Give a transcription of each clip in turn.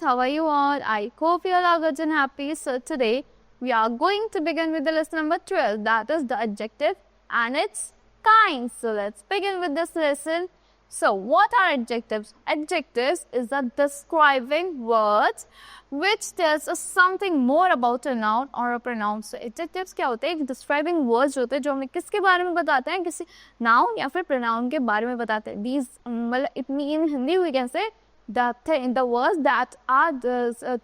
how are you all? I hope you all are good and happy. So today we are going to begin with the lesson number 12, that is the adjective and its kinds. So let's begin with this lesson. So what are adjectives? Adjectives is the describing words which tells us something more about a noun or a pronoun. So adjectives क्या होते हैं? Describing words होते हैं जो हमें किसके बारे में बताते हैं, किसी noun या फिर pronoun के बारे में बताते हैं. These मतलब it mean in Hindi we can say the words that are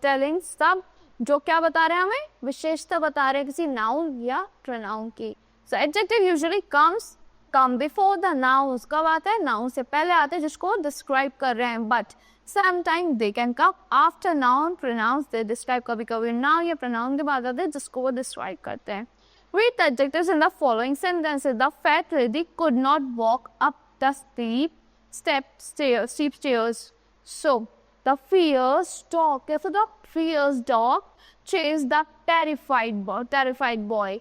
telling some जो क्या बता रहे हैं, हमें विशेषता बता रहे हैं किसी noun या pronoun की. So adjective usually come before the noun. कब आता है? noun से पहले आते हैं जिसको describe कर रहे हैं. But sometimes they can come after noun, pronouns they describe. कभी कभी noun या pronoun के बाद आते हैं जिसको वो describe करते हैं. Read the adjectives in the following sentences. The fat lady could not walk up the steep stairs. So the fierce dog, the fierce dog chased the terrified boy.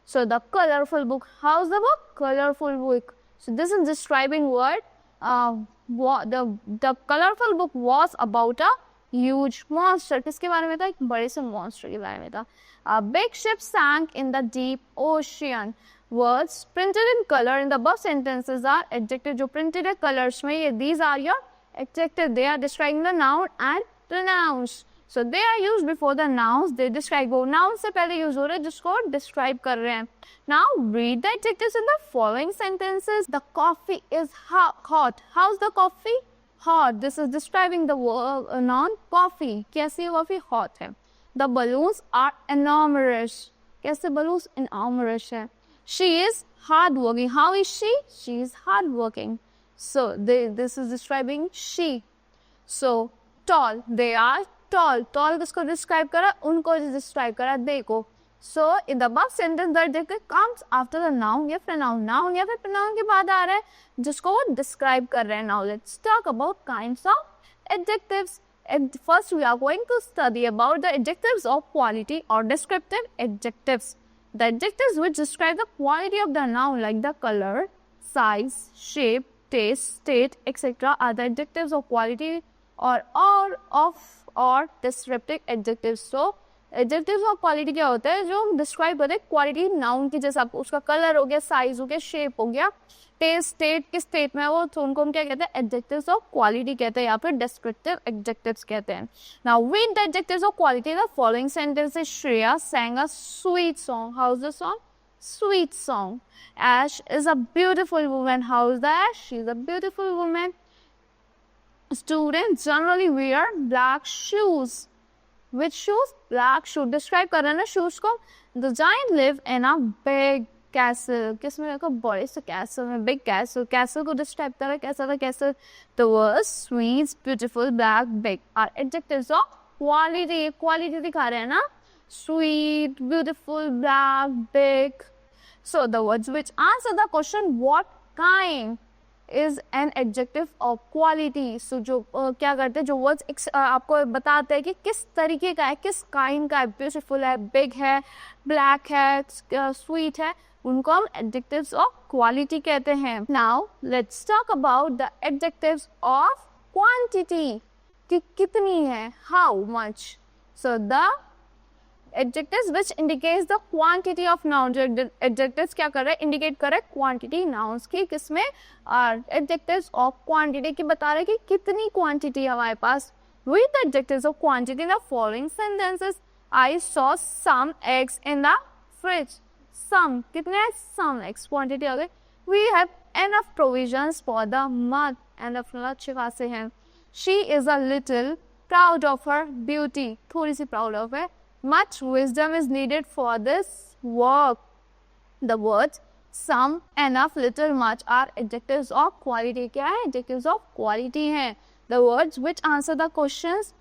So the colorful book. How's the book? Colorful book. So this is describing word. The colorful book was about a huge monster. किसके बारे में था? एक बड़े से monster के बारे में था. A big ship sank in the deep ocean. Words printed in color in the above sentences are adjective. जो printed है colors में ये these are your adjective. They are describing the noun and pronouns. So they are used before the nouns. They describe. वो noun से पहले use हो रहे हैं जिसको describe कर रहे हैं. Now read the adjectives in the following sentences. The coffee is hot. How's the coffee? Hot. This is describing the noun coffee. कैसी है coffee? Hot है. The balloons are enormous. कैसे balloons? Enormous है. She is hardworking. How is she? She is hardworking. So this is describing she. So tall. They are tall. Tall किसको describe करा? उनको describe करा. देखो. So in the above sentence the adjective comes after the noun या pronoun. Noun या फिर pronoun के बाद आ रहा है जिसको वो describe कर रहे हैं. Now let's talk about kinds of adjectives. First we are going to study about the adjectives of quality or descriptive adjectives. The adjectives which describe the quality of the noun like the color, size, shape, taste, state, etc. are the adjectives of quality or descriptive adjectives. So adjectives of quality क्या होता है? जो describe करते हैं quality noun की, जैसे आपको उसका color हो गया, size हो गया, shape हो गया, taste, state किस state में है वो, तो उनको हम क्या कहते हैं? adjectives of quality कहते हैं या फिर descriptive adjectives कहते हैं. Now read the adjectives of quality. The following sentences. Shreya sang a sweet song. How's the song? Sweet song. Ash is a beautiful woman. How's the Ash? She's a beautiful woman. Students generally wear black shoes. Which shoes? Black shoes. Describe कर रहे हैं ना shoes को. The giant live in a big castle. किसमें देखो? बड़े से castle में. Big castle. Castle को describe कर रहा है. कैसा था castle? The words sweet, beautiful, black, big are adjectives of quality. Quality दिखा रहे हैं ना? Sweet, beautiful, black, big. So the words which answer the question what kind is an adjective of quality. So जो क्या करते हैं, जो words आपको बताते हैं कि किस तरीके का है, किस kind का है, beautiful है, big है, black है, sweet है, उनको हम adjectives of quality कहते हैं. Now let's talk about the adjectives of quantity. कि कितनी है, how much. So the adjectives which indicates the quantity of nouns. Adjectives क्या कर रहे हैं? Indicate कर रहे हैं quantity nouns की. किसमें? Adjectives of quantity की बता रहे हैं कि कितनी quantity है हमारे पास. Read the adjectives of quantity in the following sentences. I saw some eggs in the fridge. Some कितने? Some eggs. Quantity आ गई. We have enough provisions for the month. Enough अच्छे खासे हैं. She is a little proud of her beauty. थोड़ी सी proud of है. Much wisdom is needed for this work. The words some, enough, little, much are adjectives of quality. क्या है? Adjectives of quality हैं. The words which answer the questions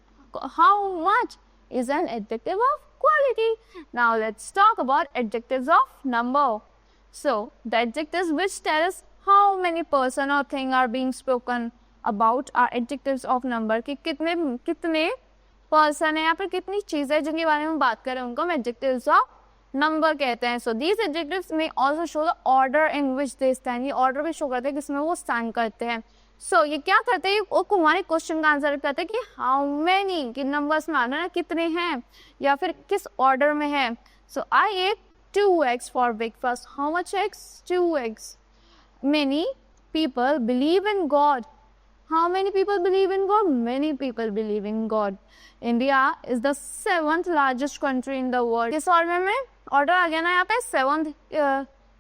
how much is an adjective of quality. Now let's talk about adjectives of number. So the adjectives which tell us how many person or thing are being spoken about are adjectives of number. कि कितने person है या फिर कितनी चीजें है जिनके बारे में बात करें उनको हम एडजेक्टिव्स ऑफ नंबर कहते हैं. सो दीज एडजेक्टिव्स में also show the order in which they stand. ये ऑर्डर भी शो करते हैं किसमें वो स्टैंड करते हैं. सो ये क्या करते हैं, वो हमारे क्वेश्चन का आंसर करते हैं कि हाउ मेनी, कि नंबर्स में आना ना कितने हैं या फिर किस ऑर्डर में है. So I ate 2 eggs for breakfast. How much eggs? 2 eggs. Many people believe in God. How many people believe in God? Many people believe in God. India is the 7th largest country in the world. किस order में order आ गया ना यहाँ पे 7th.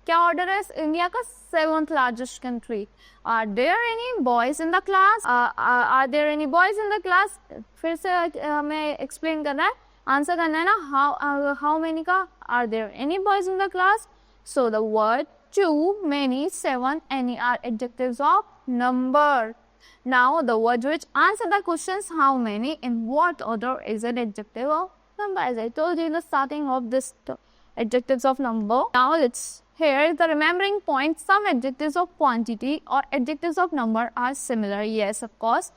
क्या order है India का? 7th largest country. Are there any boys in the class? Are there any boys in the class? फिर से हमें explain करना है, आंसर करना है ना. how many का? Are there any boys in the class? So the word too, many, 7, any are adjectives of number. Now the words which answer the questions how many in what order is an adjective of number. As I told you in the starting of this adjectives of number. Now here is the remembering point. Some adjectives of quantity or adjectives of number are similar. Yes, of course.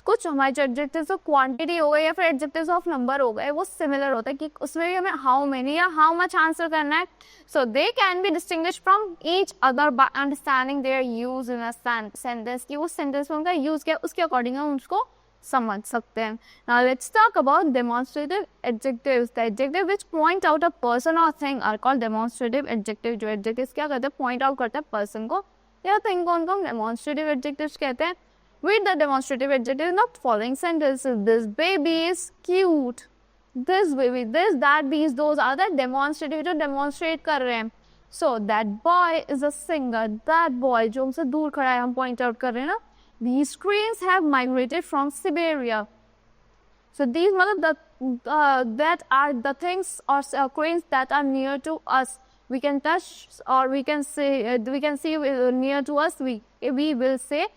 कुछ हमारे जो adjectives of quantity हो गए या फिर adjectives of number हो गए वो सिमिलर होता है कि उसमें भी हमें हाउ मेनी या हाउ मच आंसर करना है. So they can be distinguish from each other by understanding their use in a sentence, कि उस सेंटेंस में उनका यूज क्या उसके अकॉर्डिंग हम उसको समझ सकते हैं. Now let's talk about demonstrative adjectives. The adjective which point out a person or thing are called demonstrative adjective. जो एडजेक्टिव्स क्या करते हैं, पॉइंट आउट करते हैं पर्सन को या थिंग को, उनको हम डेमोन्स्ट्रेटिव एडजेक्टिव्स कहते हैं. Read the demonstrative adjective in the following sentences. This baby is cute. This baby, this, that, these, those are the demonstrative जो demonstrate कर रहे हैं. So that boy is a singer. That boy जो हमसे दूर खड़ा है हम point out कर रहे हैं ना. These cranes have migrated from Siberia. So these मतलब that are the things or cranes that are near to us. We can touch or we can see near to us. We will say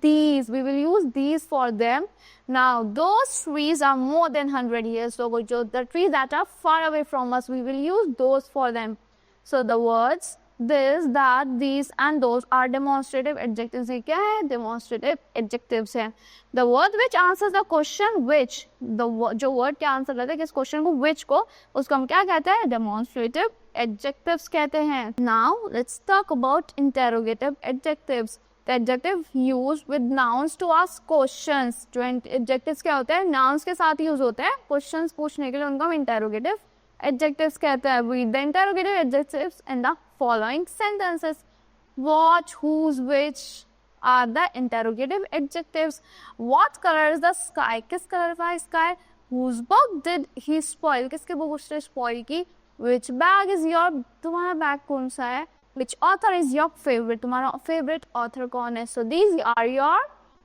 these. We will use these for them. Now those trees are more than 100 years old. So the trees that are far away from us, we will use those for them. So the words this, that, these and those are demonstrative adjectives. ये क्या है? Demonstrative adjectives है. The word which answers the question which, जो word क्या answer करता है किस question को, which को, उसको हम क्या कहते हैं? Demonstrative adjectives कहते हैं. Now let's talk about interrogative adjectives. The adjective used with nouns to ask questions. जो adjectives क्या होते हैं? Nouns के साथ use होते हैं questions पूछने के लिए, उनको हम interrogative adjectives कहते हैं. Read the interrogative adjectives in the following sentences. What, whose, which are the interrogative adjectives. What color is the sky? किस कलर का sky? Whose book did he spoil? किसके बुक उसने spoil की? Which bag is your, तुम्हारा bag कौन सा है? Which author is your favorite? तुम्हारा favorite author कौन है? So these are your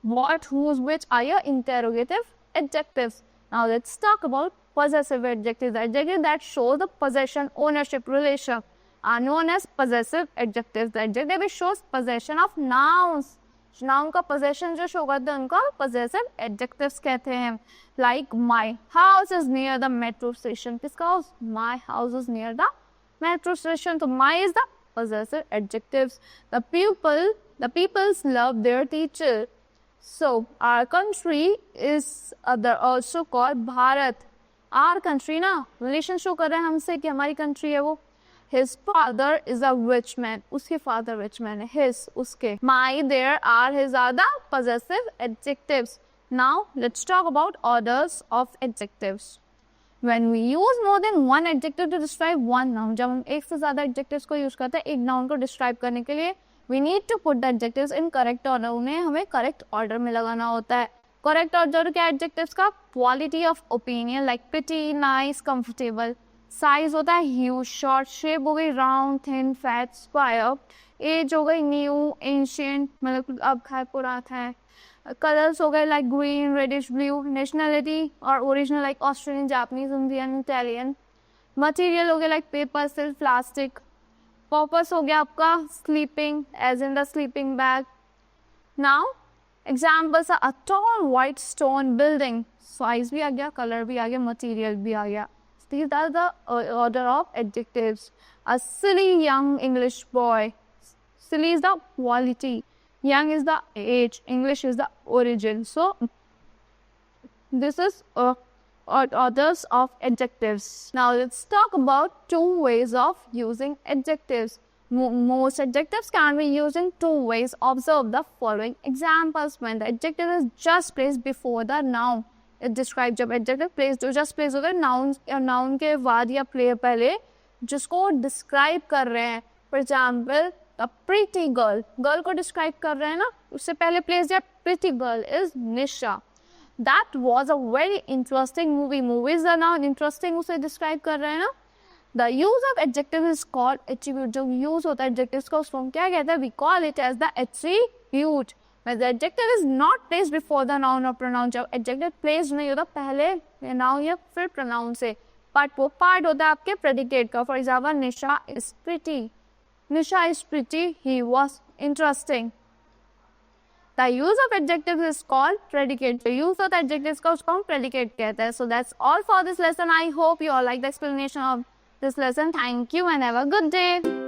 what, whose, which are your interrogative adjectives. Now let's talk about possessive adjectives. Adjectives that show the possession ownership relation are known as possessive adjectives. The adjective which shows possession of nouns. Noun का possession जो show करते हैं उनको possessive adjectives कहते हैं. Like my house is near the metro station. किसका house? My house is near the metro station. So my is the possessive adjectives. The peoples love their teacher. So our country is also called Bharat. Our country ना relation show कर रहे हैं हमसे कि हमारी country है वो. His father is a rich man. उसके father rich man है. His, उसके. My, their, are, his are the possessive adjectives. Now let's talk about orders of adjectives. When we use more than one adjective to describe one noun, जब हम एक से ज़्यादा adjectives को use करते हैं एक noun को describe करने के लिए, we need to put the adjectives in correct order. उन्हें हमें correct order में लगाना होता है. Correct order क्या adjectives का? Quality of opinion like pretty, nice, comfortable. Size होता है huge, short. Shape हो गई round, thin, fat, square. Age हो गई new, ancient, मतलब अब खैर पुराना है. Colors हो गए like green, reddish, blue. Nationality or original like Australian, Japanese, Indian, Italian. Material हो गया like paper, silk, plastic. Purpose हो गया आपका sleeping, as in the sleeping bag. Now examples are a tall white stone building. Size भी आ गया, color भी आ गया, material भी आ गया. These are the order of adjectives. A silly young English boy. Silly is the quality. Young is the age. English is the origin. So this is orders of adjectives. Now let's talk about two ways of using adjectives. Most adjectives can be used in two ways. Observe the following examples. When the adjective is just placed before the noun, it describes जब adjective placed just placed होता है noun या noun के बाद या पहले जिसको describe कर रहे हैं. For example, a pretty girl. Girl को describe कर रहे हैं ना, उससे पहले place या pretty girl is Nisha. That was a very interesting movie. Movie is the noun, interesting उसे describe कर रहे हैं ना. The use of adjective is called attribute. जब use होता है adjectives का उसको हम क्या कहते हैं? We call it as the attribute. When the adjective is not placed before the noun or pronoun, जब adjective placed नहीं होता पहले noun या फिर pronoun से, but वो part होता है आपके predicate का. For example, Nisha is pretty. Nisha is pretty. He was interesting. The use of adjectives is called predicate. The use of the adjectives का उसको हम predicate कहते हैं. So that's all for this lesson. I hope you all like the explanation of this lesson. Thank you and have a good day.